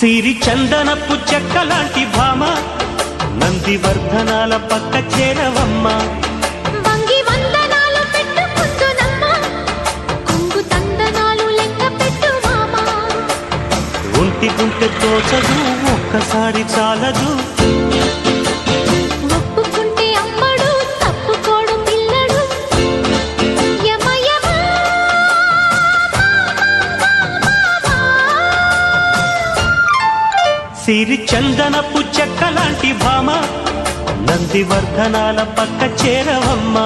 సిరి చందనపు చెక్కలాంటి భామ నందివర్ధనాల పక్క చేరవమ్మ. వంగి వందనాలు పెట్టుకుంటున్నమ్మ, కొంగు తందనాలు లెక్క పెట్టు మామ. ఒంటి గుంటె తోచదు ఒక్కసారి చాలదు, ఒప్పుకుంటే అమ్మడు తప్పుకోడు పిల్లడు. యమ యమ సిరి చందనపు చెక్కలాంటి భామ నందివర్ధనాల పక్క చేరవమ్మ.